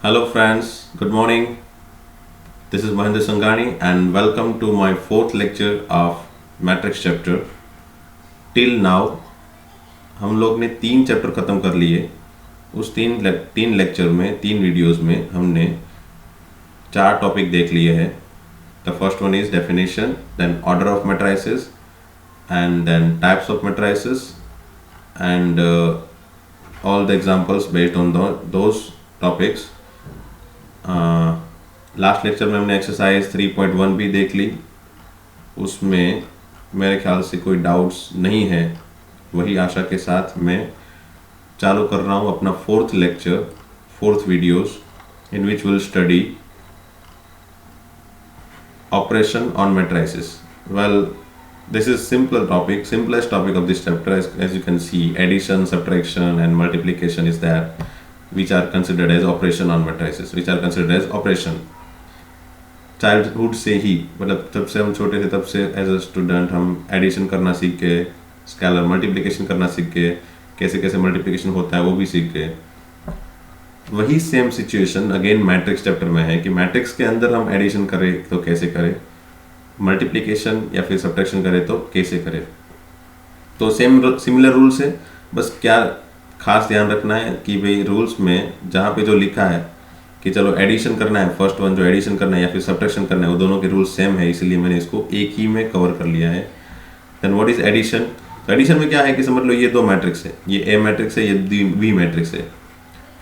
Hello friends, good morning. This is Mahendra Sangani and welcome to my fourth lecture of Matrix chapter. Till now हम लोग ने 3 chapter ख़त्म कर लिए. उस तीन लेक्चर में 3 वीडियोस में हमने 4 टॉपिक देख लिए हैं. The first one is definition, then order of matrices, and then types of matrices, and all the examples based on those topics. Last lecture में हमने एक्सरसाइज 3.1 भी देख ली. उसमें मेरे ख्याल से कोई डाउट्स नहीं है. वही आशा के साथ मैं चालू कर रहा हूँ अपना fourth videos in which will study operation on matrices. Well, this is simplest topic of this chapter. As you can see, addition, subtraction and multiplication is there, which are considered as operation on matrices, which are considered as operation. Childhood से ही, मतलब जब से हम छोटे थे तब से as a student हम एडिशन करना सीख के, स्केलर मल्टीप्लिकेशन करना सीख के, कैसे कैसे मल्टीप्लिकेशन होता है वो भी सीख गए. वही same situation again matrix chapter में है कि मैट्रिक्स के अंदर हम एडिशन करें तो कैसे करें, मल्टीप्लिकेशन या फिर सब्ट्रैक्शन करें तो कैसे करें. तो सिमिलर रूल्स है. बस क्या खास ध्यान रखना है कि भाई रूल्स में जहाँ पे जो लिखा है कि चलो एडिशन करना है, फर्स्ट वन जो एडिशन करना है या फिर सब्ट्रैक्शन करना है, वो दोनों के रूल्स सेम है, इसलिए मैंने इसको एक ही में कवर कर लिया है. Then what is addition. तो एडिशन में क्या है कि समझ लो ये 2 मैट्रिक्स है, ये ए मैट्रिक्स है, ये बी मैट्रिक्स है.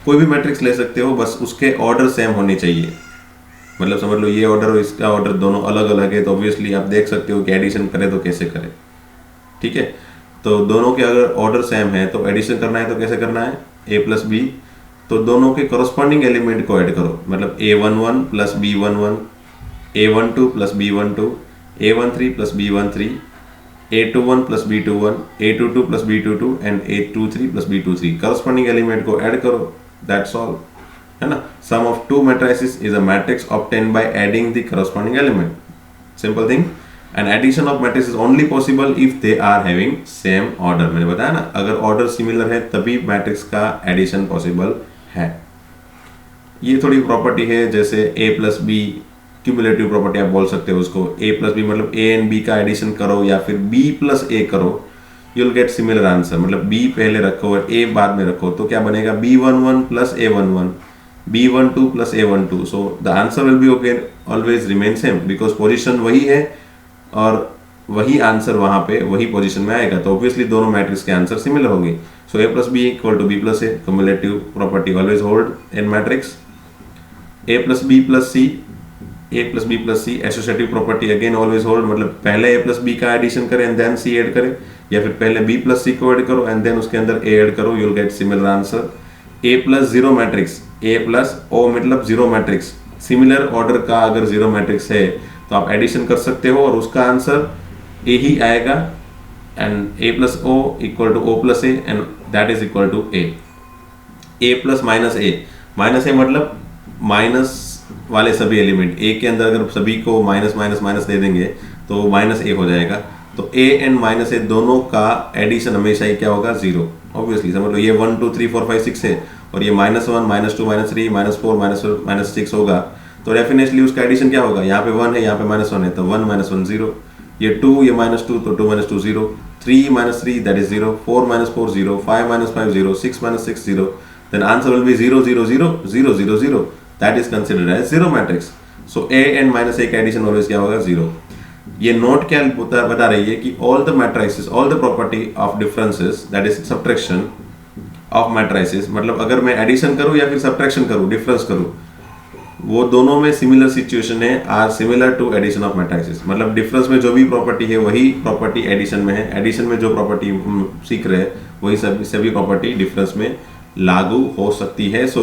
कोई भी मैट्रिक्स ले सकते हो, बस उसके ऑर्डर सेम होने चाहिए. मतलब समझ लो ये ऑर्डर और इसका ऑर्डर दोनों अलग अलग है, तो ऑब्वियसली आप देख सकते हो कि एडिशन करें तो कैसे करें. ठीक है, तो दोनों के अगर ऑर्डर सेम है तो एडिशन करना है तो कैसे करना है, ए प्लस बी. तो दोनों के करस्पॉन्डिंग एलिमेंट को ऐड करो, मतलब a11 plus b11, a12 plus b12, a13 plus b13, a21 plus b21, a22 plus b22 and a23 plus b23. Corresponding element को ऐड करो, दैट्स ऑल, है ना. Sum of 2 matrices is a matrix obtained by adding the corresponding element. Simple thing. And addition of matrix is only possible if they are having same order. मैंने बताया ना, अगर order similar है तभी matrix का addition possible है. ये थोड़ी प्रॉपर्टी है, जैसे a plus b, cumulative property आप बोल सकते हो उसको. a प्लस बी मतलब a एंड b का एडिशन करो या फिर b प्लस a करो, you will get similar answer. मतलब b पहले रखो और a बाद में रखो तो क्या बनेगा, b11 plus a11, b12 plus a12. So the answer will B okay, always remain same, because position वही है और वही आंसर वहाँ पे वही पोजीशन में आएगा. तो ऑब्वियसली दोनों मैट्रिक्स के आंसर सिमिलर होंगे. So a plus b equal to b plus a, cumulative property always hold in matrix. a plus b plus c, a plus b plus c, associative property again always hold. मतलब पहले a plus b का addition करें and then c add करें, या फिर पहले b plus सी को add करो एंड देन उसके अंदर a ऐड करो, you will get similar answer. a plus zero matrix, a plus o मतलब जीरो मैट्रिक्स. सिमिलर ऑर्डर का अगर जीरो मैट्रिक्स है तो आप एडिशन कर सकते हो और उसका आंसर a ही आएगा. And a plus o equal to o plus a and that is equal to a. a plus minus a, minus a मतलब माइनस वाले सभी एलिमेंट. a के अंदर अगर सभी को माइनस माइनस माइनस दे देंगे तो माइनस a हो जाएगा. तो a एंड माइनस a दोनों का एडिशन हमेशा ही क्या होगा, 0. ऑब्वियसली समझ लो ये 1 2 3 4 5 6 है और ये -1 -2 -3 -4 -6 होगा, तो डेफिनेटली उसका एडिशन क्या होगा, यहाँ पे 1 है, यहाँ पे -1 है, तो 1 -1 0. ये 2, ये -2 तो 2 -2 0, 3 -3 that is 0, 4 -4 0, 5 -5 0, 6 -6 0. Then answer will be 0 0 0 0 0 0. That is considered as zero matrix. So a and -a का एडिशन ऑलवेज क्या होगा, 0. ये नोट क्या बता रही है कि all the matrices, all the property of differences, that is subtraction of matrices. मतलब अगर मैं एडिशन करूं या फिर सब्ट्रैक्शन करूं, डिफरेंस करूं, वो दोनों में सिमिलर सिचुएशन है, are similar to addition of matrices. मतलब डिफरेंस में जो भी प्रॉपर्टी है वही प्रॉपर्टी एडिशन में है, एडिशन में जो प्रॉपर्टी सीख रहे हैं वही सभी प्रॉपर्टी डिफरेंस में लागू हो सकती है. So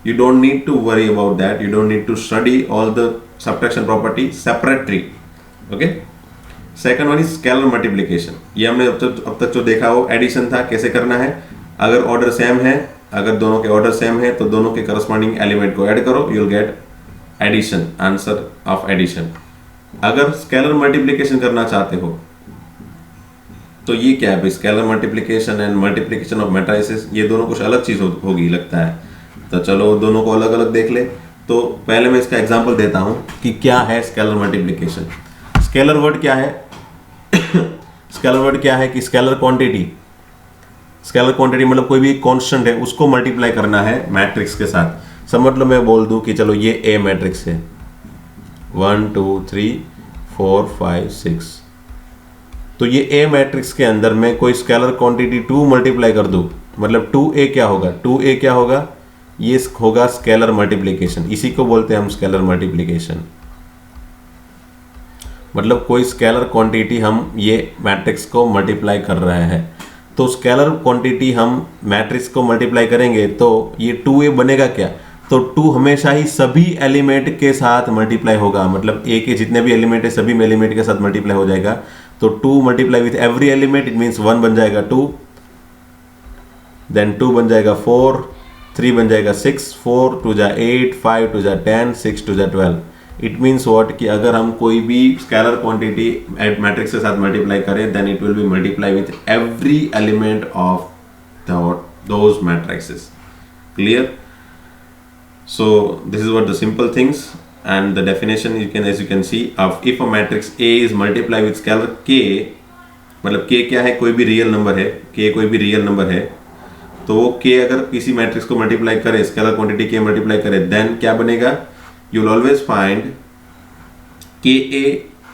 you don't need to worry about that, you don't need to study all the subtraction property separately. Okay. Second one is scalar multiplication. ये हमने अब तक जो देखा वो एडिशन था, कैसे करना है. अगर ऑर्डर सेम है, अगर दोनों के ऑर्डर सेम है तो दोनों के करस्पॉन्डिंग एलिमेंट को ऐड करो, you will get addition, answer of addition. अगर स्केलर मल्टीप्लिकेशन करना चाहते हो तो ये क्या है, scalar multiplication and multiplication of matrices, ये दोनों कुछ अलग चीज होगी लगता है. तो चलो दोनों को अलग अलग देख ले। तो पहले मैं इसका एग्जांपल देता हूं कि क्या है स्केलर मल्टीप्लिकेशन। स्केलर वर्ड क्या है? स्केलर वर्ड क्या है कि स्केलर क्वांटिटी, स्केलर क्वांटिटी मतलब कोई भी कांस्टेंट है उसको मल्टीप्लाई करना है मैट्रिक्स के साथ। समझ लो मैं बोल दूं कि चलो ये ए मैट्रिक्स है, 1 2 3 4 5 6, तो ये ए मैट्रिक्स के अंदर मैं कोई स्केलर क्वांटिटी 2 मल्टीप्लाई कर दूं, मतलब 2a क्या होगा? 2a क्या होगा? ये होगा स्केलर मल्टीप्लिकेशन। इसी को बोलते हैं हम स्केलर मल्टीप्लिकेशन। मतलब कोई स्केलर क्वांटिटी हम ये मैट्रिक्स को मल्टीप्लाई कर रहे हैं, तो स्केलर क्वांटिटी हम मैट्रिक्स को मल्टीप्लाई करेंगे तो ये 2a बनेगा क्या? तो 2 हमेशा ही सभी एलिमेंट के साथ मल्टीप्लाई होगा, मतलब a के जितने भी एलिमेंट है सभी एलिमेंट के साथ मल्टीप्लाई हो जाएगा। तो 2 multiply with every element, it means 1 बन जाएगा 2, देन 2 बन जाएगा 4, 3 बन जाएगा 6, 4 2 जा 8, 5 2 जा 10, 6 2 जा 12। इट मीन्स व्हाट कि अगर हम कोई भी स्केलर क्वांटिटी मैट्रिक्स के साथ मल्टीप्लाई करें then it will be multiply with every element of those matrices. Clear? So this is what the simple things and the definition you can, as you can see, of if a matrix A is multiplied with scalar k, मतलब k क्या है? कोई भी real number है, k कोई भी real number है, तो वो k अगर किसी मैट्रिक्स को मल्टीप्लाई करे, स्केलर क्वांटिटी k मल्टीप्लाई करे, देन क्या बनेगा? You will always find ka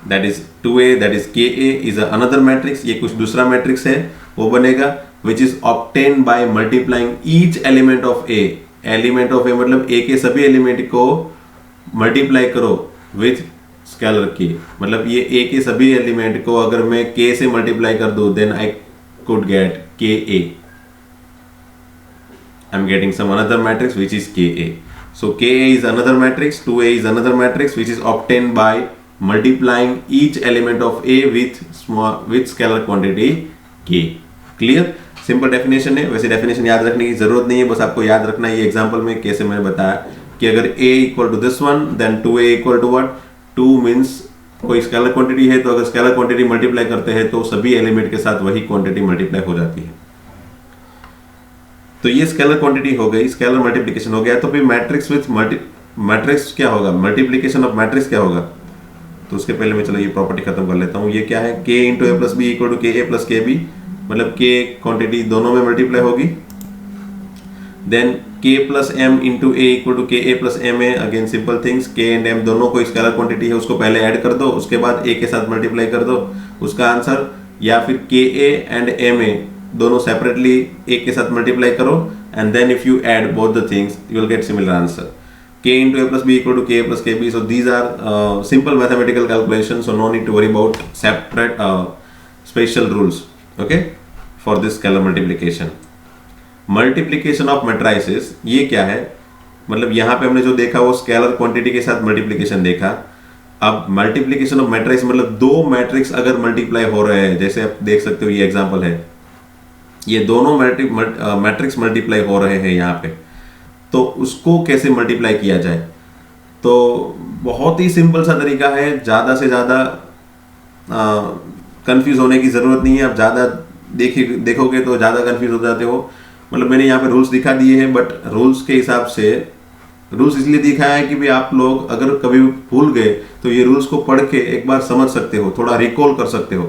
that is 2a that is ka is another matrix, ये कुछ दूसरा मैट्रिक्स है, वो बनेगा which is obtained by multiplying each element of a। Element of a मतलब ए के सभी एलिमेंट को मल्टीप्लाई करो विथ स्केलर के, मतलब ये ए के सभी एलिमेंट को अगर मैं के से मल्टीप्लाई कर दूं then I could get k a. I am getting some another matrix which is k a. So k a is another matrix, 2a is another matrix which is obtain by multiplying each element of a with scalar quantity k. Clear? Simple definition है। वैसे definition याद रखने की जरूरत नहीं है, बस आपको याद रखना है ये एग्जांपल में कैसे मैंने बताया कि अगर a equal to this one then 2a equal to what? 2 means कोई स्केलर क्वांटिटी है, तो अगर स्केलर क्वांटिटी मल्टीप्लाई करते हैं तो सभी एलिमेंट के साथ वही क्वांटिटी मल्टीप्लाई हो जाती है। तो ये स्केलर क्वांटिटी हो गई, स्केलर मल्टीप्लिकेशन हो गया। तो फिर मैट्रिक्स विथ मैट्रिक्स क्या होगा? मल्टीप्लिकेशन ऑफ मैट्रिक्स क्या होगा? तो उसके पहले मैं चलो ये प्रॉपर्टी खत्म कर लेता हूँ। ये क्या है? k into a plus b equal to k a plus k b, मतलब k क्वांटिटी दोनों में मल्टीप्लाई होगी। Then k plus m into a equal to k a plus m a, again simple things, k and m दोनों को scalar quantity है उसको पहले add कर दो, उसके बाद a के साथ मल्टीप्लाई कर दो उसका आंसर, या फिर के ए एंड एम ए दोनों सेपरेटली a के साथ मल्टीप्लाई करो and then if you add both the things you will get similar answer. k into a plus b equal to k plus kb, so these are simple mathematical calculations, so no need to worry about separate special rules, okay, for this scalar multiplication। Multiplication of matrices ये क्या है? मतलब यहाँ पे हमने जो देखा वो स्केलर क्वांटिटी के साथ मल्टीप्लिकेशन देखा। अब मल्टीप्लिकेशन ऑफ मैट्रिक्स मतलब दो मैट्रिक्स अगर मल्टीप्लाई हो रहे हैं, जैसे आप देख सकते हो ये एग्जांपल है, ये दोनों मैट्रिक्स मल्टीप्लाई हो रहे हैं यहाँ पे, तो उसको कैसे मल्टीप्लाई किया जाए? तो बहुत ही सिंपल सा तरीका है, ज़्यादा से ज़्यादा कंफ्यूज होने की ज़रूरत नहीं है। आप ज़्यादा देखोगे तो ज़्यादा कंफ्यूज हो जाते हो। मतलब मैंने यहाँ पे रूल्स दिखा दिए हैं, बट रूल्स के हिसाब से रूल्स इसलिए दिखाया है कि भी आप लोग अगर कभी भूल गए तो ये रूल्स को पढ़ के एक बार समझ सकते हो, थोड़ा रिकॉल कर सकते हो।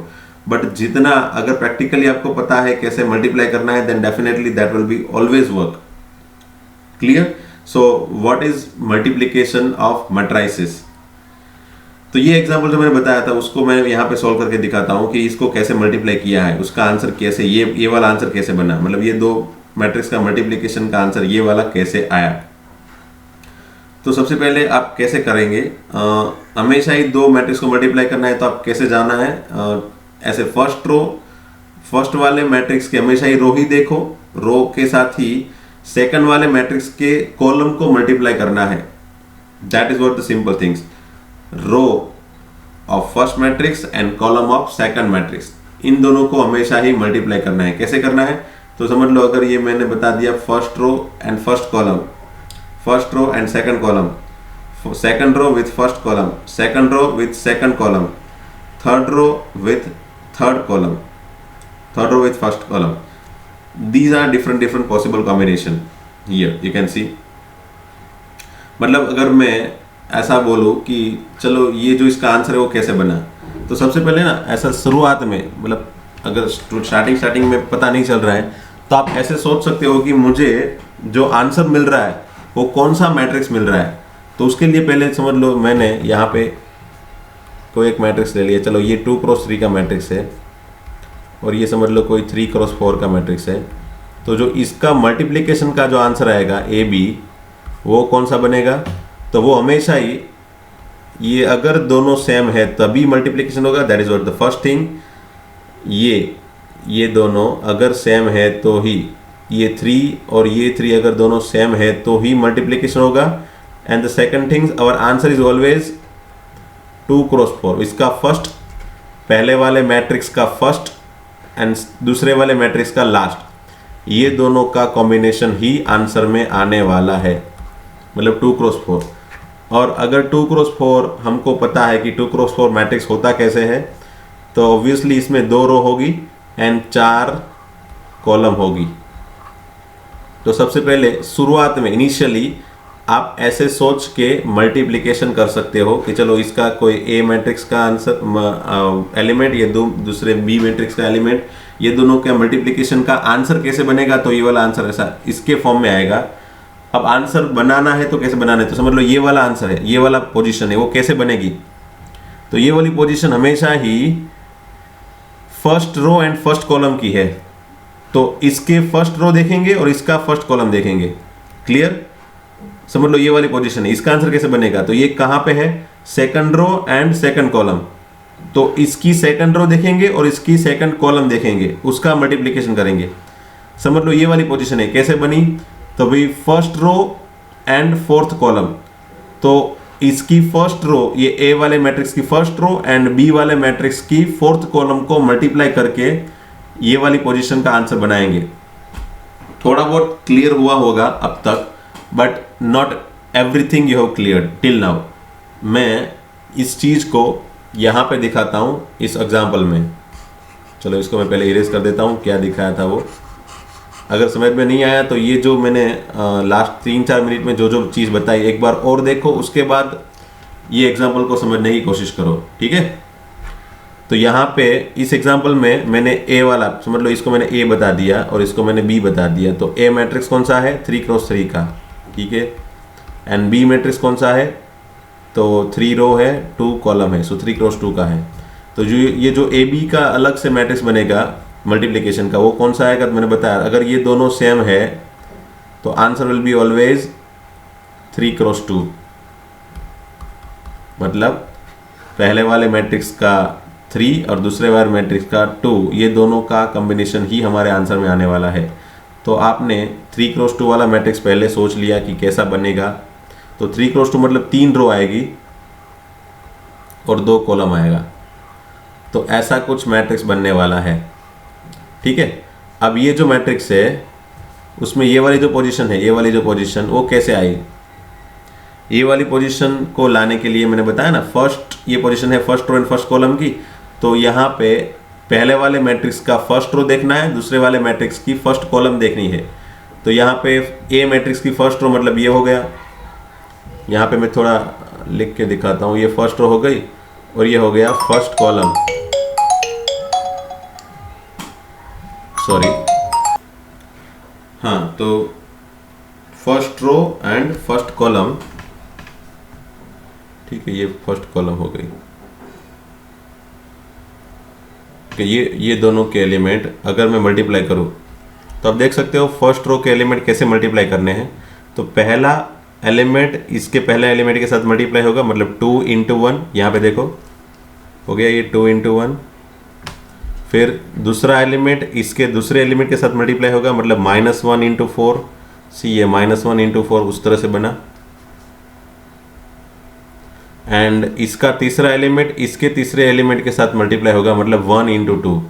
बट जितना अगर प्रैक्टिकली आपको पता है कैसे मल्टीप्लाई करना है then definitely that will be always work. Clear? So what is multiplication of matrices? तो ये एग्जांपल जो मैंने बताया था उसको मैं यहाँ पे सॉल्व करके दिखाता हूँ कि इसको कैसे मल्टीप्लाई किया है, उसका आंसर कैसे, ये वाला आंसर कैसे बना, मतलब ये दो मैट्रिक्स का मल्टीप्लिकेशन का आंसर ये वाला कैसे आया। तो सबसे पहले आप कैसे करेंगे? हमेशा ही दो मैट्रिक्स को मल्टीप्लाई करना है तो आप कैसे जाना है? ऐसे फर्स्ट वाले मैट्रिक्स के हमेशा ही रो ही देखो, रो के साथ ही सेकंड वाले मैट्रिक्स के कॉलम को मल्टीप्लाई करना है। That is what the simple things. Row of first matrix and column of second matrix, इन दोनों को हमेशा ही मल्टीप्लाई करना है। कैसे करना है? तो समझ लो, अगर ये मैंने बता दिया first row and first column, first row and second column, second row with first column, second row with second column, third row with third column, third row with first column, these are different possible combination. Here you can see मतलब अगर मैं ऐसा बोलूँ कि चलो ये जो इसका आंसर है वो कैसे बना, तो सबसे पहले ना ऐसा शुरुआत में, मतलब अगर स्टार्टिंग में पता नहीं चल रहा है तो आप ऐसे सोच सकते हो कि मुझे जो आंसर मिल रहा है वो कौन सा मैट्रिक्स मिल रहा है। तो उसके लिए पहले समझ लो मैंने यहाँ पे कोई एक मैट्रिक्स ले लिया, चलो ये 2x3 का मैट्रिक्स है और ये समझ लो कोई 3x4 का मैट्रिक्स है। तो जो इसका मल्टीप्लिकेशन का जो आंसर आएगा ए बी, वो कौन सा बनेगा, तो वो हमेशा ही ये अगर दोनों सेम है तभी मल्टीप्लिकेशन होगा, that is what the first thing. ये दोनों अगर सेम है तो ही, ये 3 और ये 3 अगर दोनों सेम है तो ही मल्टीप्लिकेशन होगा। And the second thing, our answer is always 2x4। इसका फर्स्ट, पहले वाले मैट्रिक्स का फर्स्ट एंड दूसरे वाले मैट्रिक्स का लास्ट, ये दोनों का कॉम्बिनेशन ही आंसर में आने वाला है, मतलब 2x4। और अगर 2x4 हमको पता है कि 2x4 मैट्रिक्स होता कैसे है, तो ऑब्वियसली इसमें 2 रो होगी एंड 4 कॉलम होगी। तो सबसे पहले शुरुआत में इनिशियली आप ऐसे सोच के मल्टीप्लिकेशन कर सकते हो कि चलो इसका कोई ए मैट्रिक्स का आंसर एलिमेंट, ये दूसरे बी मैट्रिक्स का एलिमेंट, ये दोनों का मल्टीप्लिकेशन का आंसर कैसे बनेगा, तो ये वाला आंसर ऐसा इसके फॉर्म में आएगा। अब आंसर बनाना है तो कैसे बनाना है, तो समझ लो ये वाला आंसर है, ये वाला पोजीशन है, वो कैसे बनेगी, तो ये वाली पोजीशन हमेशा ही first row and first column की है। तो इसके फर्स्ट रो देखेंगे और इसका फर्स्ट कॉलम देखेंगे, क्लियर। समझ लो ये वाली पोजीशन है, इसका आंसर कैसे बनेगा, तो ये कहां पे है, second row and second column. तो इसकी सेकंड रो देखेंगे और इसकी सेकंड कॉलम देखेंगे, उसका मल्टीप्लिकेशन करेंगे। समझ लो ये वाली पोजीशन है, कैसे बनी, तो भाई first row and fourth column, तो इसकी फर्स्ट रो, ये ए वाले मैट्रिक्स की फर्स्ट रो एंड बी वाले मैट्रिक्स की फोर्थ कॉलम को मल्टीप्लाई करके ये वाली पोजीशन का आंसर बनाएंगे। थोड़ा बहुत क्लियर हुआ होगा अब तक, but not everything you have clear till now. मैं इस चीज को यहाँ पे दिखाता हूँ इस एग्जाम्पल में। चलो इसको मैं पहले इरेज कर देता हूँ, क्या दिखाया था वो। अगर समझ में नहीं आया तो ये जो मैंने लास्ट 3-4 मिनट में जो जो चीज़ बताई एक बार और देखो, उसके बाद ये एग्जाम्पल को समझने की कोशिश करो, ठीक है। तो यहाँ पे इस एग्जाम्पल में मैंने ए वाला, समझ लो इसको मैंने ए बता दिया और इसको मैंने बी बता दिया। तो ए मैट्रिक्स कौन सा है, 3x3 का, ठीक है। एंड बी मैट्रिक्स कौन सा है, तो 3 रो है 2 कॉलम है, सो 3x2 का है। तो जो ये जो ए बी का अलग से मैट्रिक्स बनेगा मल्टीप्लिकेशन का, वो कौन सा आएगा, तो मैंने बताया अगर ये दोनों सेम है तो answer will be always 3x2। मतलब पहले वाले मैट्रिक्स का 3 और दूसरे वाले मैट्रिक्स का 2, ये दोनों का कॉम्बिनेशन ही हमारे आंसर में आने वाला है। तो आपने 3x2 वाला मैट्रिक्स पहले सोच लिया कि कैसा बनेगा। तो 3x2 मतलब 3 रो आएगी और 2 कॉलम आएगा। तो ऐसा कुछ मैट्रिक्स बनने वाला है, ठीक है। अब ये जो मैट्रिक्स है उसमें ये वाली जो पोजीशन है, ये वाली जो पोजीशन, वो कैसे आई, ये वाली पोजीशन को लाने के लिए मैंने बताया ना, फर्स्ट ये पोजीशन है first row and first column की। तो यहाँ पे पहले वाले मैट्रिक्स का फर्स्ट रो देखना है, दूसरे वाले मैट्रिक्स की फर्स्ट कॉलम देखनी है। तो यहाँ पे ए मैट्रिक्स की फर्स्ट रो मतलब ये हो गया, यहाँ पे मैं थोड़ा लिख के दिखाता हूँ, ये फर्स्ट रो हो गई और ये हो गया फर्स्ट कॉलम, सॉरी, हाँ। तो first row and first column, ठीक है, ये फर्स्ट कॉलम हो गई। ये दोनों के एलिमेंट अगर मैं मल्टीप्लाई करूं तो आप देख सकते हो फर्स्ट रो के एलिमेंट कैसे मल्टीप्लाई करने हैं। तो पहला एलिमेंट इसके पहले एलिमेंट के साथ मल्टीप्लाई होगा, मतलब 2 × 1, यहाँ पे देखो हो गया ये 2 × 1। फिर दूसरा एलिमेंट इसके दूसरे एलिमेंट के साथ मल्टीप्लाई होगा, मतलब -1 × 4, सी ये -1 × 4 उस तरह से बना। एंड इसका तीसरा एलिमेंट इसके तीसरे एलिमेंट के साथ मल्टीप्लाई होगा, मतलब 1 × 2।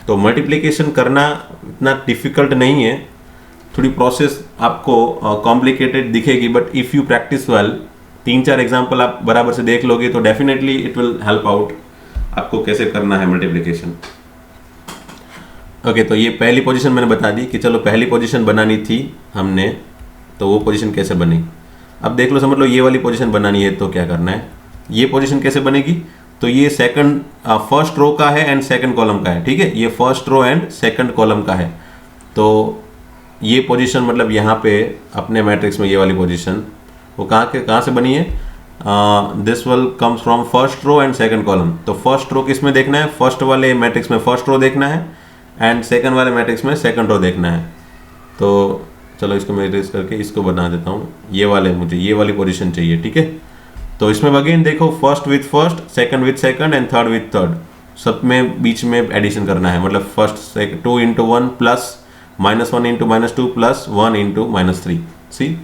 तो मल्टीप्लिकेशन करना इतना डिफिकल्ट नहीं है, थोड़ी प्रोसेस आपको कॉम्प्लिकेटेड दिखेगी, but if you practice well, 3-4 example आप बराबर से देख लोगे तो definitely it will help out आपको कैसे करना है मल्टीप्लिकेशन। ओके, तो ये पहली पोजीशन मैंने बता दी कि चलो पहली पोजीशन बनानी थी हमने, तो वो पोजीशन कैसे बनी। अब देख लो, समझ लो ये वाली पोजीशन बनानी है तो क्या करना है, ये पोजीशन कैसे बनेगी, तो ये सेकंड फर्स्ट रो का है एंड सेकंड कॉलम का है, ठीक है, ये first row and second column का है। तो ये पोजीशन मतलब यहाँ पे अपने मैट्रिक्स में ये वाली पोजीशन वो कहाँ से बनी है, this will comes from first row and second column. तो फर्स्ट रो किस में देखना है, फर्स्ट वाले मैट्रिक्स में फर्स्ट रो देखना है एंड सेकंड वाले मैट्रिक्स में सेकंड रो देखना है। तो चलो इसको मैं इरेज करके इसको बना देता हूँ, मुझे ये वाली पोजीशन चाहिए, ठीक है। तो इसमें अगेन देखो, first with first, second with second and third with third, सब में बीच में एडिशन करना है, मतलब first 2 into 1 plus -1 into -2 plus 1 into -3, see you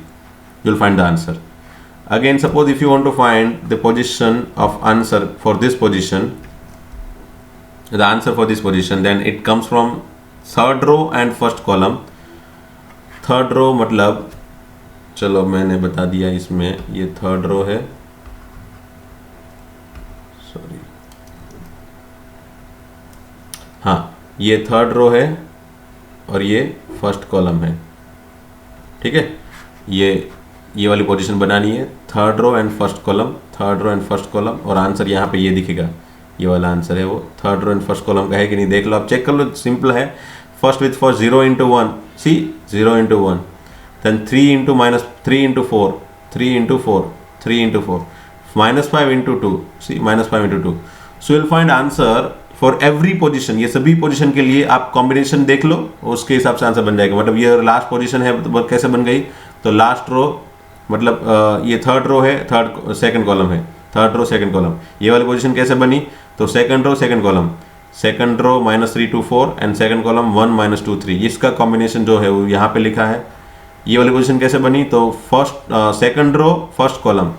will find the answer. Again suppose if you want to find the position of answer for this position, the answer for this position, then it comes from third row and first column. Third रो मतलब चलो मैंने बता दिया, इसमें ये third row है, sorry, हाँ ये थर्ड रो है और ये फर्स्ट कॉलम है, ठीक है। ये वाली पोजीशन बनानी है, third row and first column, third row and first column, और आंसर यहाँ पे ये दिखेगा, ये वाला आंसर है वो third row and first column का है कि नहीं, देख लो आप, चेक कर लो, सिंपल है। First with first 0 into 1, see 0 into 1, then 3 into -3 into 4, 3 into 4, 3 into 4, -5 into 2, see -5 into 2. So you'll find answer for every position, ये सभी पोजीशन के लिए आप कॉम्बिनेशन देख लो, उसके हिसाब से आंसर बन जाएगा। मतलब ये लास्ट पोजीशन है तो कैसे बन गई, तो लास्ट रो मतलब ये थर्ड रो है, थर्ड सेकंड कॉलम है, थर्ड रो सेकंड कॉलम, ये वाली पोजीशन कैसे बनी, तो second row second column, second row -3 to 4 and second column 1 -2 3, इसका कॉम्बिनेशन जो है वो यहाँ पे लिखा है। ये वाली पोजीशन कैसे बनी, तो first second row first column,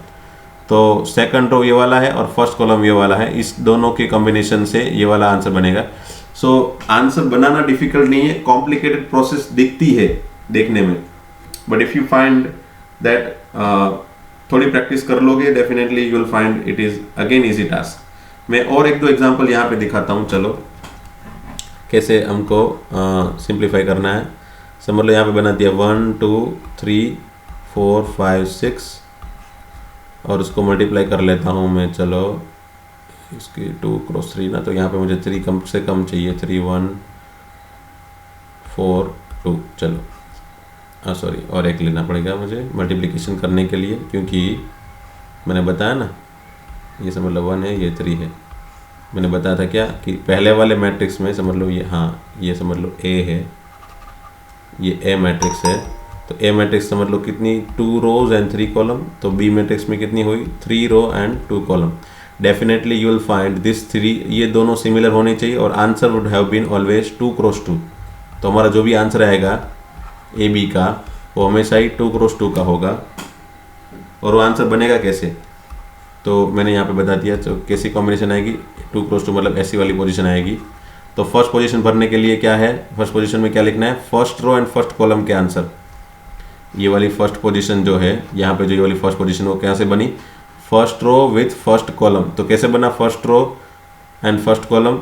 तो सेकंड रो ये वाला है और फर्स्ट कॉलम ये वाला है, इस दोनों के कॉम्बिनेशन से ये वाला आंसर बनेगा। सो आंसर बनाना डिफिकल्ट नहीं है, कॉम्प्लिकेटेड प्रोसेस दिखती है देखने में, but if you find that थोड़ी प्रैक्टिस कर लोगे, definitely you will find it is again easy task. मैं और एक दो एग्जांपल यहाँ पे दिखाता हूँ, चलो कैसे हमको सिंप्लीफाई करना है। समझ लो यहाँ पे बना दिया 1 2 3 4 5 6 और उसको मल्टीप्लाई कर लेता हूँ मैं, चलो इसकी 2 क्रॉस 3 ना, तो यहाँ पे मुझे 3 कम से कम चाहिए, 3 1 4 2, चलो सॉरी और एक लेना पड़ेगा मुझे मल्टीप्लिकेशन करने के लिए, क्योंकि मैंने बताया ना ये समझ लो 1 है, ये 3 है। मैंने बताया था क्या कि पहले वाले मैट्रिक्स में समझ लो ये, हाँ ये समझ लो A है, ये A मैट्रिक्स है, तो A मैट्रिक्स समझ लो कितनी 2 रोज एंड 3 कॉलम, तो B मैट्रिक्स में कितनी हुई 3 row and 2 column. Definitely you will find this 3, ये दोनों सिमिलर होने चाहिए और answer would have been always 2 cross 2। तो हमारा जो भी आंसर आएगा ए बी का वो हमेशा ही 2 क्रॉस 2 का होगा। और वो आंसर बनेगा कैसे, तो मैंने यहाँ पे बता दिया, तो कैसी कॉम्बिनेशन आएगी 2 क्रॉस 2 मतलब ऐसी वाली पोजीशन आएगी। तो फर्स्ट पोजीशन भरने के लिए क्या है, फर्स्ट पोजीशन में क्या लिखना है, first row and first column के आंसर। ये वाली फर्स्ट पोजीशन जो है यहाँ पे, जो ये वाली फर्स्ट पोजीशन वो कैसे बनी, first row with first column. तो कैसे बना first row and first column,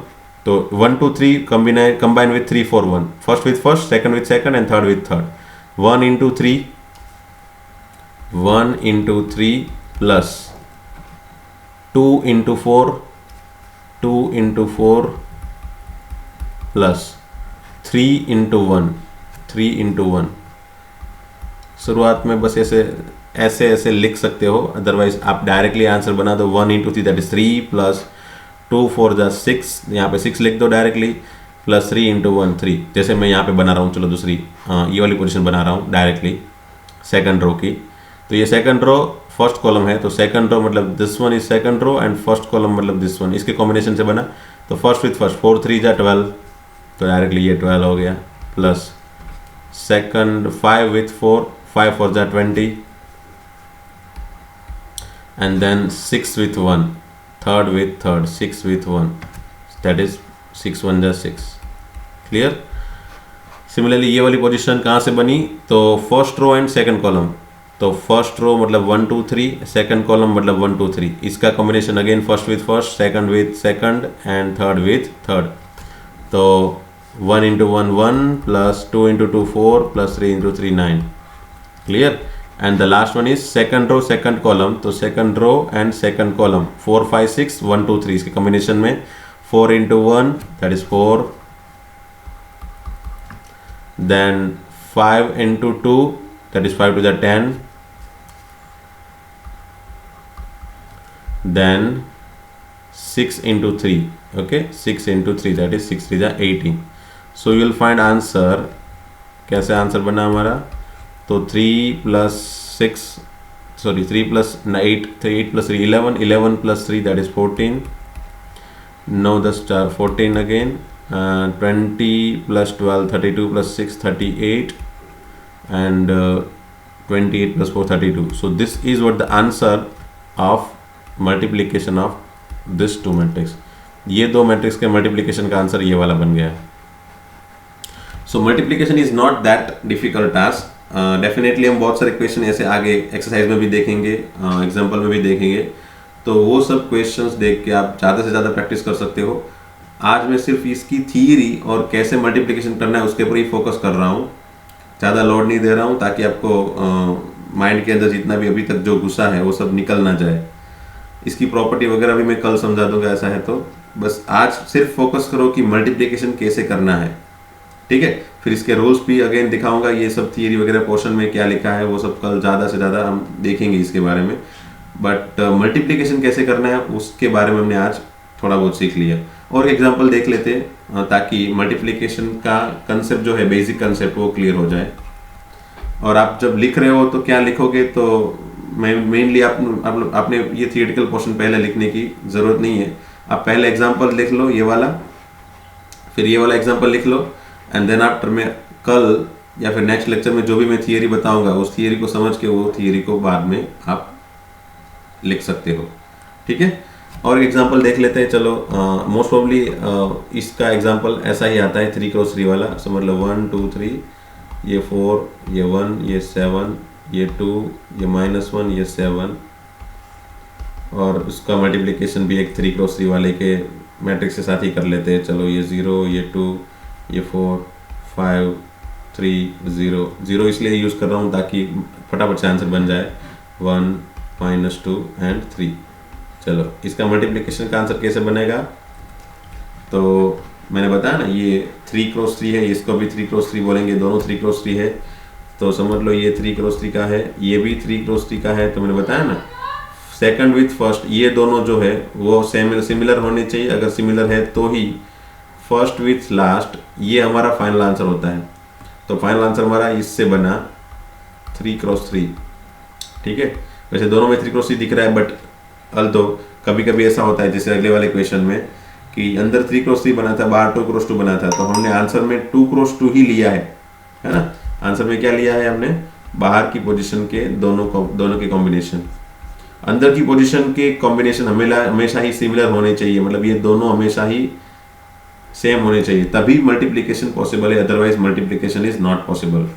तो 1 2 3 combine with 3 4 1, first with first, second with second and third with third, 1 into 3 1 into 3 plus 2 into 4 2 into 4 plus 3 into 1 3 into 1। शुरुआत में बस ऐसे लिख सकते हो, अदरवाइज आप डायरेक्टली आंसर बना दो 1 into 3 दैट इज 3 प्लस 2 4 जा 6, यहाँ पे 6 लिख दो डायरेक्टली, प्लस 3 into 1 3, जैसे मैं यहाँ पे बना रहा हूँ। चलो दूसरी ये वाली पोजीशन बना रहा हूँ डायरेक्टली सेकंड रो की, तो ये सेकंड रो फर्स्ट कॉलम है, तो सेकंड रो मतलब this one is second row and first column मतलब दिस वन, इसके कॉम्बिनेशन से बना। तो फर्स्ट विथ फर्स्ट 4 3 जा 12, तो डायरेक्टली ये 12 हो गया, प्लस सेकंड 5 विथ 4 5 4 जा 20 and then 6 with 1, third with third 6 with 1 that is 6 1 जा 6। क्लियर। सिमिलरली ये वाली पोजीशन कहाँ से बनी, तो first row and second column, तो फर्स्ट रो मतलब 1 2 3, सेकंड कॉलम मतलब 1 2 3, इसका combination again first with first, second with second and third with third. तो 1 into 1 1 plus 2 into 2 4 plus 3 into 3 9। Clear. and the last one is second row second column. तो second row and second column 4 5 6 1 2 3 इसके combination में 4 into 1 that is 4, then 5 into 2 that is 5 to the 10, then 6 into 3, okay, 6 into 3 that is 6 to the 18. So you will find answer. कैसे answer बना हमारा? तो 3 plus 6 sorry 3 plus 8 8 plus 3 11 11 plus 3 that is 14. Now the star 14 again, 20 plus 12 32 plus 6 38, and 28 plus 4 32. So this is what the answer of multiplication of this two matrix. ये दो matrix के multiplication का answer ये वाला बन गया है. So multiplication is not that difficult task. Definitely हम बहुत सारे क्वेश्चन ऐसे आगे एक्सरसाइज में भी देखेंगे, एग्जाम्पल में भी देखेंगे, तो वो सब क्वेश्चंस देख के आप ज़्यादा से ज़्यादा प्रैक्टिस कर सकते हो. आज मैं सिर्फ इसकी थियरी और कैसे मल्टीप्लिकेशन करना है उसके ऊपर ही फोकस कर रहा हूँ, ज़्यादा लोड नहीं दे रहा हूँ, ताकि आपको माइंड के अंदर जितना भी अभी तक जो घुसा है वो सब निकल ना जाए. इसकी प्रॉपर्टी वगैरह भी मैं कल समझा दूंगा, ऐसा है तो बस आज सिर्फ फोकस करो कि मल्टीप्लिकेशन कैसे करना है. ठीक है, फिर इसके रूल्स भी अगेन दिखाऊंगा, ये सब थियरी वगैरह पोर्शन में क्या लिखा है वो सब कल ज़्यादा से ज़्यादा हम देखेंगे इसके बारे में. बट मल्टीप्लिकेशन कैसे करना है उसके बारे में हमने आज थोड़ा बहुत सीख लिया. और एग्जांपल देख लेते हैं ताकि मल्टीप्लिकेशन का कंसेप्ट जो है, बेसिक कंसेप्ट, वो क्लियर हो जाए. और आप जब लिख रहे हो तो क्या लिखोगे, तो मेनली आपने ये थियोरेटिकल पोर्शन पहले लिखने की ज़रूरत नहीं है. आप पहले एग्जांपल लिख लो ये वाला, फिर ये वाला एग्जांपल लिख लो, एंड देन आफ्टर में कल या फिर नेक्स्ट लेक्चर में जो भी मैं थियरी बताऊंगा उस थियरी को समझ के वो थियरी को बाद में आप लिख सकते हो. ठीक है, और एग्जांपल देख लेते हैं. चलो मोस्ट प्रॉब्ली इसका एग्जांपल ऐसा ही आता है 3 क्रॉस 3 वाला. समझ लो 1 2 3, ये 4, ये 1, ये 7, ये 2, ये -1, ये 7, और उसका मल्टीप्लिकेशन भी एक 3 क्रॉस 3 वाले के मैट्रिक्स के साथ ही कर लेते हैं. चलो ये 0, ये 2, ये 4 5 3 0 0 इसलिए यूज़ कर रहा हूँ ताकि फटाफट से आंसर बन जाए. 1 -2 एंड 3. चलो इसका मल्टीप्लिकेशन का आंसर कैसे बनेगा, तो मैंने बताया ना ये 3 क्रॉस 3 है, इसको भी 3 क्रॉस 3 बोलेंगे, दोनों 3 क्रॉस 3 है. तो समझ लो ये 3 क्रॉस 3 का है, ये भी 3 क्रॉस 3 का है. तो मैंने बताया ना सेकंड विथ फर्स्ट, ये दोनों जो है वो सिमिलर होने चाहिए. अगर सिमिलर है तो ही फर्स्ट विथ लास्ट ये हमारा फाइनल आंसर होता है. तो फाइनल आंसर हमारा इससे बना 3 क्रॉस 3. ठीक है, वैसे दोनों में 3 क्रॉस 3 दिख रहा है, बट तो कभी कभी ऐसा होता है जैसे अगले वाले क्वेश्चन में कि अंदर 3 क्रॉस 3 बना था, बाहर 2 क्रॉस 2 बना था, तो हमने आंसर में 2 क्रॉस 2 ही लिया है ना. आंसर में क्या लिया है हमने, बाहर की पोजीशन के दोनों के कॉम्बिनेशन. अंदर की पोजीशन के कॉम्बिनेशन हमेशा ही सिमिलर होने चाहिए, मतलब ये दोनों हमेशा ही सेम होने चाहिए, तभी मल्टीप्लिकेशन पॉसिबल है, otherwise multiplication is not possible.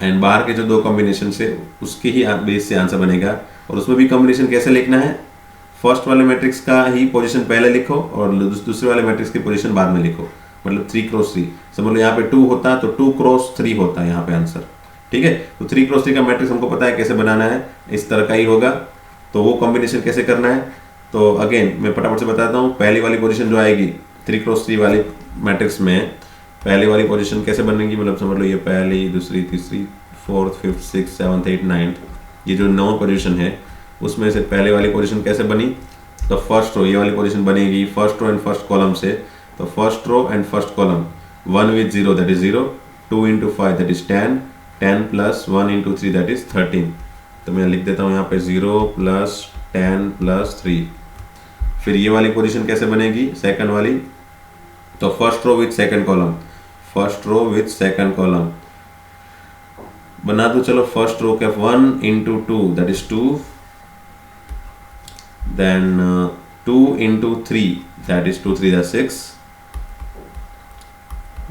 And बाहर के जो दो कॉम्बिनेशन से उसके ही बेस से आंसर बनेगा. और उसमें भी कॉम्बिनेशन कैसे लिखना है, फर्स्ट वाले मैट्रिक्स का ही पोजीशन पहले लिखो और दूसरे वाले मैट्रिक्स की पोजीशन बाद में लिखो. मतलब 3 क्रॉस 3, समझ लो यहाँ पे 2 होता तो 2 क्रॉस 3 होता है यहाँ पे आंसर. ठीक है, तो 3 क्रॉस 3 का मैट्रिक्स हमको पता है कैसे बनाना है, इस तरह का ही होगा. तो वो कॉम्बिनेशन कैसे करना है, तो अगेन मैं फटाफट से बताता हूँ. पहली वाली पोजीशन जो आएगी 3 क्रॉस 3 वाली मैट्रिक्स में, पहली वाली पोजीशन कैसे बनेगी, मतलब समझ लो ये पहली, दूसरी, तीसरी, 4th 5th 6th 7th 8th 9th, ये जो 9 पोजीशन है उसमें से पहले वाली पोजीशन कैसे बनी, तो फर्स्ट रो ये वाली पोजीशन बनेगी first row and first column से. तो first row and first column 1 with 0 that is 0, 2 into 5 that is 10, 10 plus 1 into 3 that is 13. तो मैं लिख देता हूँ यहाँ पे 0 plus 10 plus 3. फिर ये वाली पोजीशन कैसे बनेगी, सेकंड वाली, तो first row with second column, first row with second column बना दो. चलो फर्स्ट रो का 1 into 2 that is 2, then 2 into 3 that is 2 3 that is 6,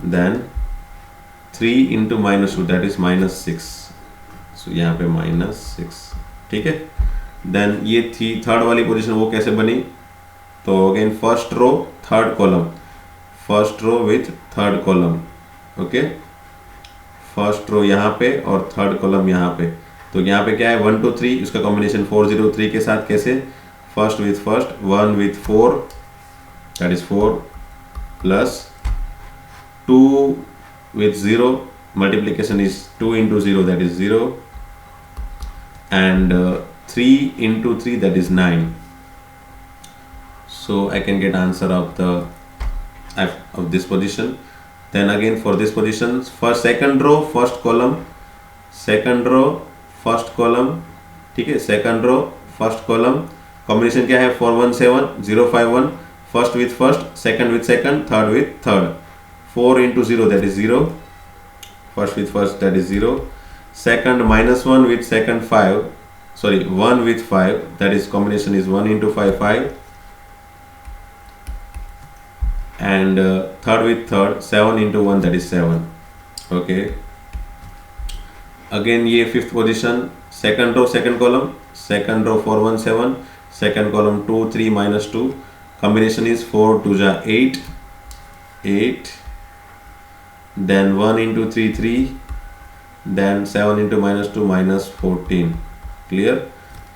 then 3 into -2 that is -6. So यहाँ पे -6. ठीक है, देन ये थी थर्ड वाली पोजीशन, वो कैसे बनी, तो again first row third column, first row with third column. Okay, first row यहाँ पे और थर्ड कॉलम यहाँ पे। तो यहाँ पे क्या है 1 2 3, इसका कॉम्बिनेशन 4 0 3 के साथ कैसे, first with first, 1 with 4 that is 4 plus 2 with 0, multiplication is 2 into 0 that is 0, and 3 into 3 that is 9. So I can get answer of the of this position. Then again for this position, first second row first column, second row first column, ठीक है, second row first column, combination क्या है 4 1 7 0 5 1, first with first, second with second, third with third, 4 into 0 that is 0, first with first that is 0, second minus 1 with second 5, sorry 1 with 5 that is combination is 1 into 5 5, and third with third 7 into 1 that is 7. Okay, again ये fifth position, second row second column, second row 4 1 7, second column 2 3 minus 2, combination is 4 2 ja 8 8, then 1 into 3 3, then 7 into minus 2 minus 14. Clear?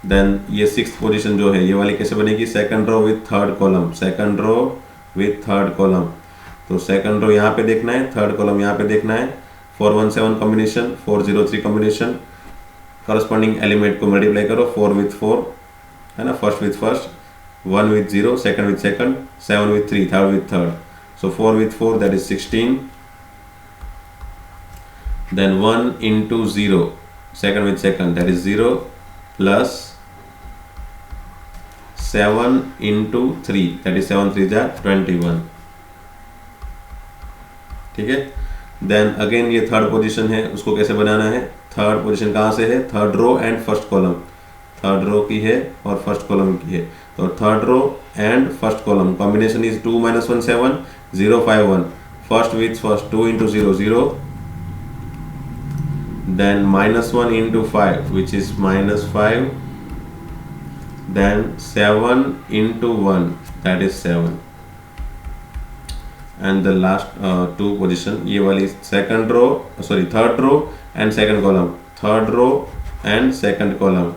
Then ये sixth position जो है ये वाली कैसे बनेगी, second row with third column, second row with third column. तो second row यहाँ पे देखना है, third column यहाँ पे देखना है, 4 1 7 combination, 4 0 3 combination, corresponding element को multiply करो, 4 with 4 है ना, first with first, 1 with 0, second with second, 7 with 3, third with third, so 4 with 4 that is 16, then 1 into 0, second with second that is 0, plus 7 into 3 that is 7 3 जा 21. ठीक है, then again ये third position है, उसको कैसे बनाना है, थर्ड पोजीशन कहाँ से है, third row and first column, third row की है और फर्स्ट कॉलम की है, तो third row and first column combination is 2 minus 1 7 0 5 1, first with first 2 into 0 0, then minus 1 into 5 which is minus 5, then 7 into 1 that is 7, and the last two position ये वाली second row sorry third row and second column, third row and second column,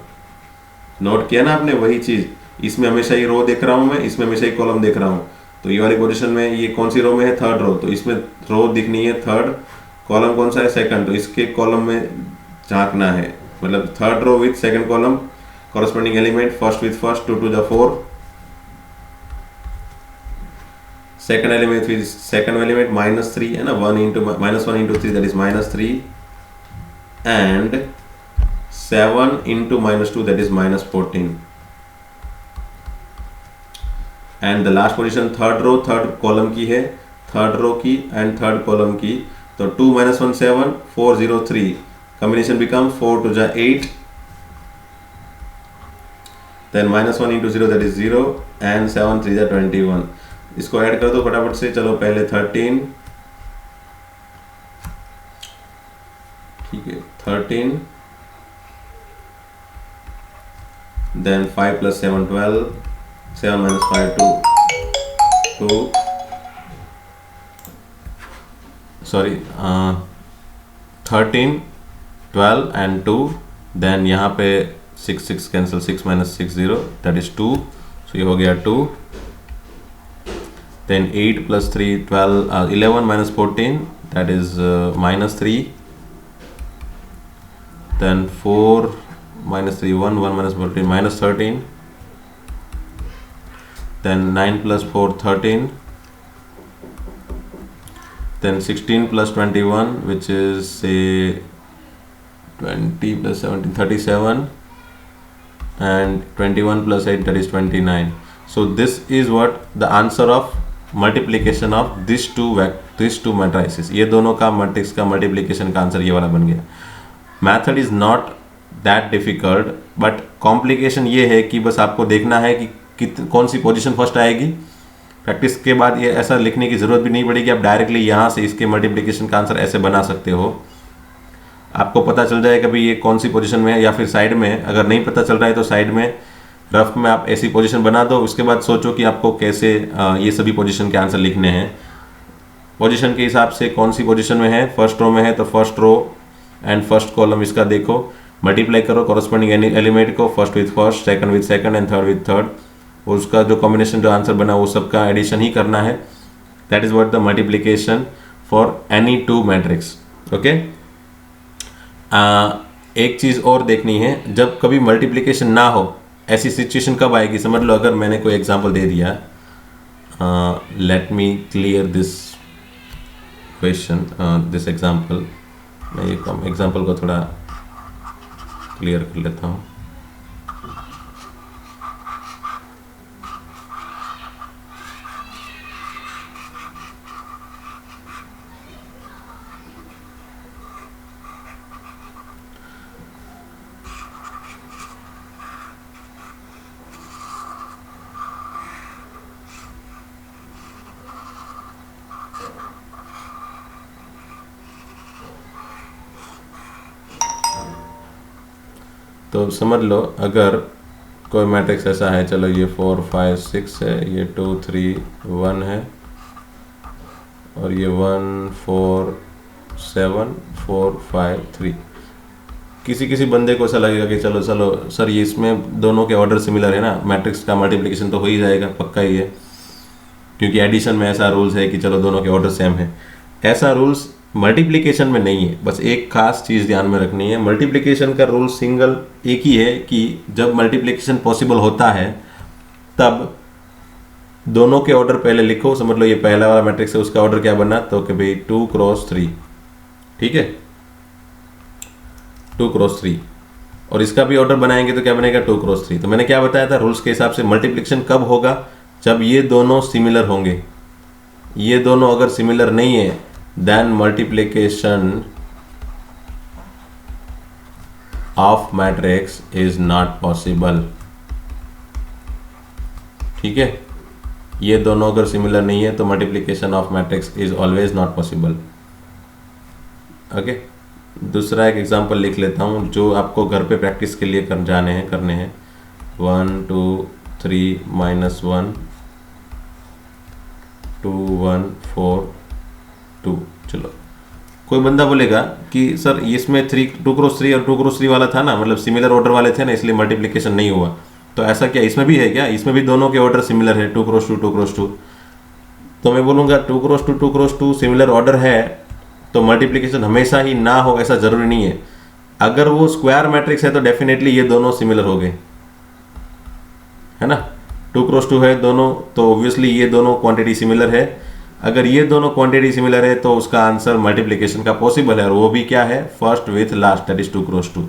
note किया ना आपने वही चीज, इसमें हमेशा ये रो देख रहा हूँ मैं, इसमें हमेशा ये कॉलम देख रहा हूँ, तो ये वाली पोजीशन में ये कौन सी रो में है, थर्ड रो, तो इसमें रो दिखनी है थर्ड, कॉलम कौन सा है सेकंड, तो इसके कॉलम में झांकना है, मतलब third row with second column, corresponding element first with first 2 2 the 4, second element with second element minus 3 है ना, 1 into minus 1 into 3 that is minus 3, and 7 into minus 2 that is minus 14, and the last position third row third column की है, third row की and third column की, तो 2 minus 1 7 4 0 3, combination become 4 2 ja 8, then minus 1 into 0 that is 0, and 7 3 जा 21. इसको add कर दो फटाफट से, चलो पहले 13, ठीक है 13, then 5 plus 7 12, 7 minus 5 2, sorry 13 12 and 2, then यहाँ पे 6 6 cancel, 6 minus 6 0 that is 2, so ये हो गया 2, then 8 plus 3 12 11 minus 14 that is minus 3, then 4 minus 3 1 1 minus 14 minus 13, then 9 plus 4 13, then 16 plus 21 which is say 20 plus 17 37, and 21 plus 8 that is 29. So this is what the answer of multiplication of these two matrices. ये दोनों का matrix का multiplication का answer ये वाला बन गया. Method is not that difficult, but complication ये है कि बस आपको देखना है कि कौन सी पोजीशन फर्स्ट आएगी. प्रैक्टिस के बाद ये ऐसा लिखने की ज़रूरत भी नहीं पड़ेगी, आप डायरेक्टली यहाँ से इसके मल्टीप्लिकेशन का आंसर ऐसे बना सकते हो. आपको पता चल जाएगा भाई ये कौन सी पोजीशन में है, या फिर साइड में. अगर नहीं पता चल रहा है तो साइड में रफ में आप ऐसी पोजीशन बना दो. उसके बाद सोचो कि आपको कैसे ये सभी पोजीशन के आंसर लिखने हैं. पोजीशन के हिसाब से कौन सी पोजीशन में है, फर्स्ट रो में है तो first row and first column इसका देखो, मल्टीप्लाई करो कॉरस्पॉन्डिंग एलिमेंट को, first with first, second with second and third with third, उसका जो कॉम्बिनेशन जो आंसर बना वो सबका एडिशन ही करना है. That is what the multiplication for any two matrix. Okay. एक चीज़ और देखनी है, जब कभी मल्टीप्लिकेशन ना हो ऐसी सिचुएशन कब आएगी. समझ लो अगर मैंने कोई एग्जांपल दे दिया, let me clear this question, this example. मैं ये एग्जांपल को थोड़ा क्लियर कर लेता हूँ. तो समझ लो अगर कोई मैट्रिक्स ऐसा है, चलो ये 4 5 6 है, ये 2 3 1 है, और ये 1 4 7 4 5 3. किसी किसी बंदे को ऐसा लगेगा कि चलो चलो सर ये इसमें दोनों के ऑर्डर सिमिलर है ना, मैट्रिक्स का मल्टीप्लिकेशन तो हो ही जाएगा, पक्का ही है, क्योंकि एडिशन में ऐसा रूल्स है कि चलो दोनों के ऑर्डर सेम है. ऐसा रूल्स मल्टीप्लिकेशन में नहीं है. बस एक खास चीज़ ध्यान में रखनी है, मल्टीप्लिकेशन का रूल सिंगल एक ही है कि जब मल्टीप्लिकेशन पॉसिबल होता है तब दोनों के ऑर्डर पहले लिखो. समझ लो ये पहला वाला मैट्रिक्स है, उसका ऑर्डर क्या बना, तो कि भाई 2 क्रॉस 3. ठीक है, 2 क्रॉस 3. और इसका भी ऑर्डर बनाएंगे तो क्या बनेगा, 2 क्रॉस 3. तो मैंने क्या बताया था रूल्स के हिसाब से, मल्टीप्लिकेशन कब होगा, जब ये दोनों सिमिलर होंगे. ये दोनों अगर सिमिलर नहीं है then multiplication of matrix is not possible. ठीक है, ये दोनों अगर सिमिलर नहीं है तो multiplication of matrix is always not possible. Okay. दूसरा एक एग्जांपल लिख लेता हूँ जो आपको घर पे प्रैक्टिस के लिए करने हैं. 1 2 3 -1 2 1 4 2. चलो कोई बंदा बोलेगा कि सर इसमें 2 क्रॉस 3 और 2 क्रॉस 3 वाला था ना, मतलब सिमिलर ऑर्डर वाले थे ना, इसलिए मल्टीप्लिकेशन नहीं हुआ. तो ऐसा क्या इसमें भी है क्या, इसमें भी दोनों के ऑर्डर सिमिलर है, 2 क्रॉस 2 2 क्रॉस 2. तो मैं बोलूँगा 2 क्रॉस 2 2 क्रॉस 2 सिमिलर ऑर्डर है तो मल्टीप्लिकेशन हमेशा ही ना हो ऐसा ज़रूरी नहीं है. अगर वो स्क्वायर मैट्रिक्स है तो डेफिनेटली ये दोनों सिमिलर हो गए, है ना. 2 क्रॉस 2 है दोनों, तो ऑब्वियसली ये दोनों क्वांटिटी सिमिलर है. अगर ये दोनों क्वांटिटी सिमिलर है तो उसका आंसर मल्टीप्लिकेशन का पॉसिबल है, और वो भी क्या है, first with last, that is 2 cross 2.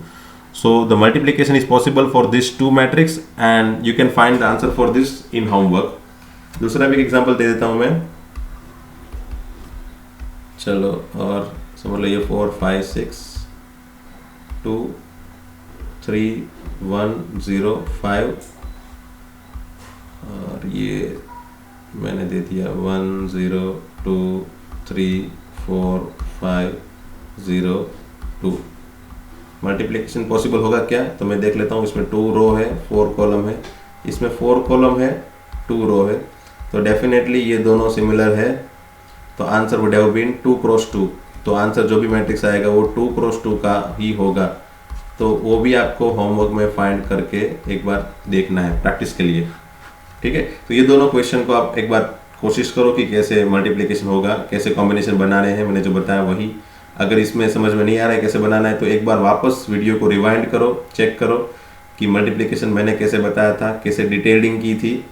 So the multiplication is possible for this two matrix and you can find the answer for this in homework. दूसरा भी एग्जांपल दे देता हूं मैं. चलो और समझ लो ये 4 5 6 2 3 1 0 5 और ये मैंने दे दिया 1 0 2 3 4 5 0 2. मल्टीप्लिकेशन पॉसिबल होगा क्या, तो मैं देख लेता हूँ. इसमें 2 रो है 4 कॉलम है, इसमें 4 कॉलम है 2 रो है, तो डेफिनेटली ये दोनों सिमिलर है. तो answer would have been 2 cross 2. तो आंसर जो भी मैट्रिक्स आएगा वो 2 क्रॉस 2 का ही होगा. तो वो भी आपको होमवर्क में फाइंड करके एक बार देखना है प्रैक्टिस के लिए. ठीक है, तो ये दोनों क्वेश्चन को आप एक बार कोशिश करो कि कैसे मल्टीप्लिकेशन होगा, कैसे कॉम्बिनेशन बनाने हैं. मैंने जो बताया वही. अगर इसमें समझ में नहीं आ रहा है कैसे बनाना है तो एक बार वापस वीडियो को रिवाइंड करो, चेक करो कि मल्टीप्लिकेशन मैंने कैसे बताया था, कैसे डिटेलिंग की थी,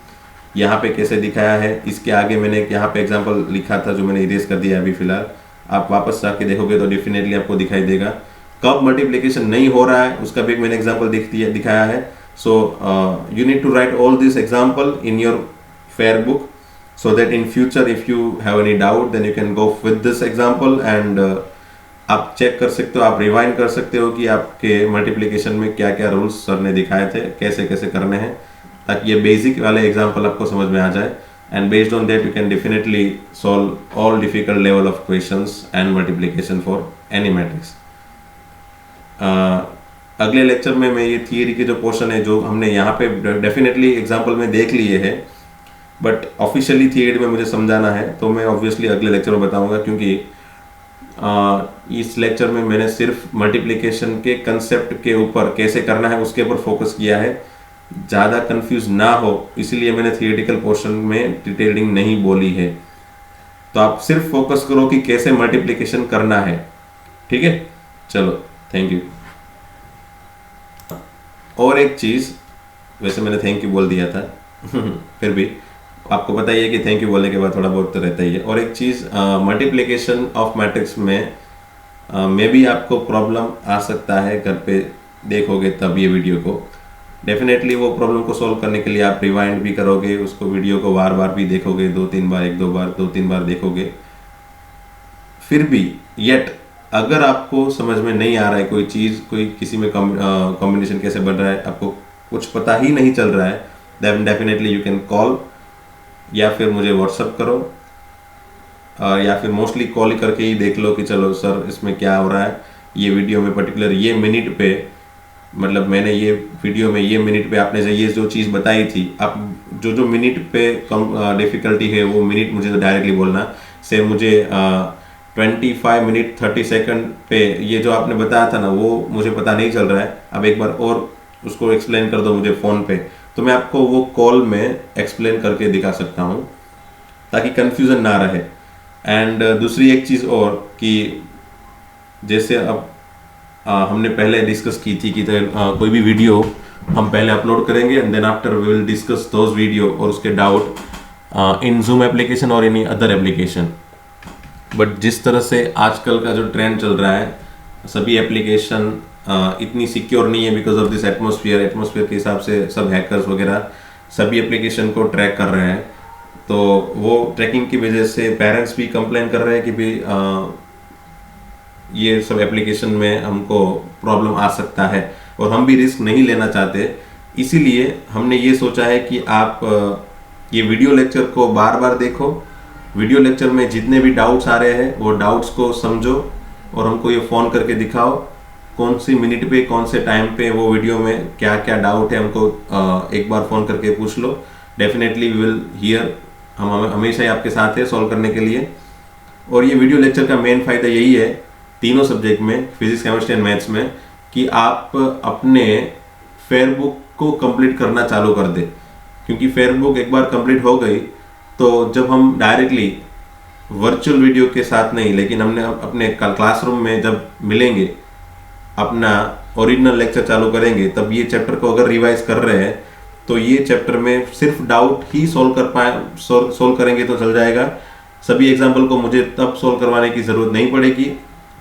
यहाँ पे कैसे दिखाया है. इसके आगे मैंने यहाँ पे एग्जाम्पल लिखा था जो मैंने इरेज कर दिया अभी फिलहाल. आप वापस जाके देखोगे तो डेफिनेटली आपको दिखाई देगा. कब मल्टीप्लिकेशन नहीं हो रहा है उसका भी मैंने एग्जाम्पल दिखाया है. So you need to write all this example in your fair book so that in future if you have any doubt then you can go with this example and आप चेक कर सकते हो, आप rewind कर सकते हो कि आपके मल्टीप्लिकेशन में क्या क्या रूल्स सर ने दिखाए थे, कैसे कैसे करने हैं, ताकि ये बेसिक वाले एग्जाम्पल आपको समझ में आ जाए. And based on that you can definitely solve all difficult level of questions and multiplication for any matrix. अगले लेक्चर में मैं ये थियरी के जो पोर्शन है जो हमने यहाँ पे डेफिनेटली एग्जाम्पल में देख लिए हैं, बट ऑफिशियली थियरी में मुझे समझाना है तो मैं ऑब्वियसली अगले लेक्चर में बताऊंगा, क्योंकि इस लेक्चर में मैंने सिर्फ मल्टीप्लिकेशन के कंसेप्ट के ऊपर कैसे करना है उसके ऊपर फोकस किया है, ज़्यादा कंफ्यूज ना हो इसलिए मैंने थियोरेटिकल पोर्शन में डिटेलिंग नहीं बोली है। तो आप सिर्फ फोकस करो कि कैसे मल्टीप्लिकेशन करना है, ठीक है। चलो, थैंक यू। और एक चीज़, वैसे मैंने थैंक यू बोल दिया था फिर भी आपको पता ही है कि थैंक यू बोलने के बाद थोड़ा बहुत तो रहता ही है। और एक चीज़, मल्टीप्लिकेशन ऑफ मैट्रिक्स में मे भी आपको प्रॉब्लम आ सकता है, घर पे देखोगे तब ये वीडियो को। डेफिनेटली वो प्रॉब्लम को सॉल्व करने के लिए आप रिवाइंड भी करोगे, उसको वीडियो को बार बार भी देखोगे, 2-3 बार, 1-2 बार, 2-3 बार देखोगे। फिर भी येट अगर आपको समझ में नहीं आ रहा है कोई चीज़, कोई किसी में कॉम्बिनेशन कैसे बन रहा है, आपको कुछ पता ही नहीं चल रहा है, then definitely you can call, या फिर मुझे व्हाट्सअप करो, या फिर मोस्टली कॉल करके ही देख लो कि चलो सर इसमें क्या हो रहा है। ये वीडियो में पर्टिकुलर ये मिनट पे, मतलब मैंने ये वीडियो में ये मिनट पे आपने ये जो चीज़ बताई थी, आप जो जो मिनट पे डिफ़िकल्टी है वो मिनट मुझे डायरेक्टली बोलना। से मुझे 25 मिनट 30 सेकंड पे ये जो आपने बताया था ना, वो मुझे पता नहीं चल रहा है, अब एक बार और उसको एक्सप्लेन कर दो मुझे फ़ोन पे, तो मैं आपको वो कॉल में एक्सप्लेन करके दिखा सकता हूँ ताकि कन्फ्यूज़न ना रहे। एंड दूसरी एक चीज़ और कि जैसे अब हमने पहले डिस्कस की थी कि कोई भी वीडियो हम पहले अपलोड करेंगे and then after we will discuss those video और उसके डाउट इन जूम एप्लीकेशन और एनी अदर एप्लीकेशन। बट जिस तरह से आजकल का जो ट्रेंड चल रहा है, सभी एप्लीकेशन इतनी सिक्योर नहीं है बिकॉज ऑफ दिस एटमॉस्फेयर के हिसाब से सब हैकर्स वगैरह सभी एप्लीकेशन को ट्रैक कर रहे हैं। तो वो ट्रैकिंग की वजह से पेरेंट्स भी कंप्लेन कर रहे हैं कि भाई ये सब एप्लीकेशन में हमको प्रॉब्लम आ सकता है और हम भी रिस्क नहीं लेना चाहते। इसीलिए हमने ये सोचा है कि आप ये वीडियो लेक्चर को बार बार देखो, वीडियो लेक्चर में जितने भी डाउट्स आ रहे हैं वो डाउट्स को समझो और हमको ये फ़ोन करके दिखाओ कौन सी मिनट पे कौन से टाइम पे वो वीडियो में क्या क्या डाउट है, हमको एक बार फ़ोन करके पूछ लो। डेफिनेटली वी विल हियर, हम हमेशा ही आपके साथ है सॉल्व करने के लिए। और ये वीडियो लेक्चर का मेन फ़ायदा यही है तीनों सब्जेक्ट में, फिजिक्स, केमिस्ट्री एंड मैथ्स में, कि आप अपने फेयर बुक को कंप्लीट करना चालू कर दे। क्योंकि फेयर बुक एक बार कंप्लीट हो गई तो जब हम डायरेक्टली वर्चुअल वीडियो के साथ नहीं, लेकिन हमने अपने क्लासरूम में जब मिलेंगे, अपना ओरिजिनल लेक्चर चालू करेंगे, तब ये चैप्टर को अगर रिवाइज कर रहे हैं तो ये चैप्टर में सिर्फ डाउट ही सोल्व करेंगे तो चल जाएगा। सभी एग्जाम्पल को मुझे तब सोल्व करवाने की ज़रूरत नहीं पड़ेगी।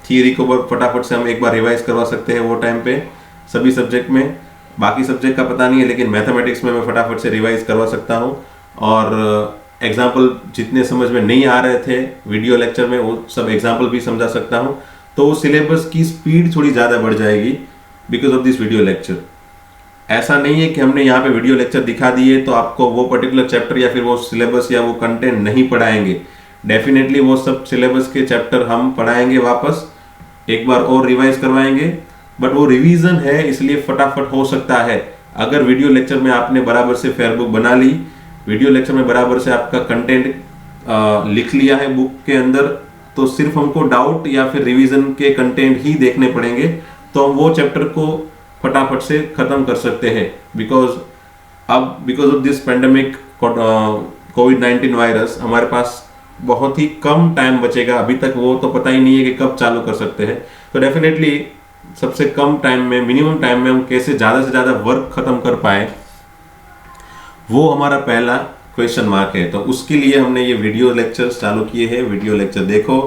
थियरी को फटाफट से हम एक बार रिवाइज करवा सकते हैं वो टाइम पे सभी सब्जेक्ट में। बाकी सब्जेक्ट का पता नहीं है, लेकिन मैथमेटिक्स में मैं फटाफट से रिवाइज करवा सकता हूँ। और एग्जाम्पल जितने समझ में नहीं आ रहे थे वीडियो लेक्चर में वो सब एग्जाम्पल भी समझा सकता हूँ। तो सिलेबस की स्पीड थोड़ी ज़्यादा बढ़ जाएगी because of this video lecture. ऐसा नहीं है कि हमने यहाँ पे वीडियो लेक्चर दिखा दिए तो आपको वो पर्टिकुलर चैप्टर या फिर वो सिलेबस या वो कंटेंट नहीं पढ़ाएंगे। डेफिनेटली वो सब सिलेबस के चैप्टर हम पढ़ाएंगे, वापस एक बार और रिवाइज करवाएंगे। बट वो रिवीजन है इसलिए फटाफट हो सकता है। अगर वीडियो लेक्चर में आपने बराबर से फेयर बुक बना ली, वीडियो लेक्चर में बराबर से आपका कंटेंट लिख लिया है बुक के अंदर, तो सिर्फ हमको डाउट या फिर रिवीजन के कंटेंट ही देखने पड़ेंगे, तो हम वो चैप्टर को फटाफट से खत्म कर सकते हैं। Because of this pandemic covid virus हमारे पास बहुत ही कम टाइम बचेगा। अभी तक वो तो पता ही नहीं है कि कब चालू कर सकते हैं। तो डेफिनेटली सबसे कम टाइम में, मिनिमम टाइम में हम कैसे ज़्यादा से ज़्यादा वर्क खत्म कर पाए, वो हमारा पहला क्वेश्चन मार्क है। तो उसके लिए हमने ये वीडियो लेक्चर्स चालू किए हैं। वीडियो लेक्चर देखो,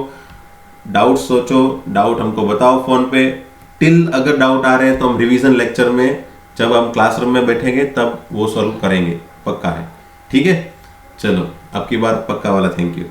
डाउट सोचो, डाउट हमको बताओ फ़ोन पे। टिल अगर डाउट आ रहे हैं तो हम रिवीजन लेक्चर में जब हम क्लासरूम में बैठेंगे तब वो सॉल्व करेंगे, पक्का है, ठीक है। चलो अब की बार पक्का वाला थैंक यू।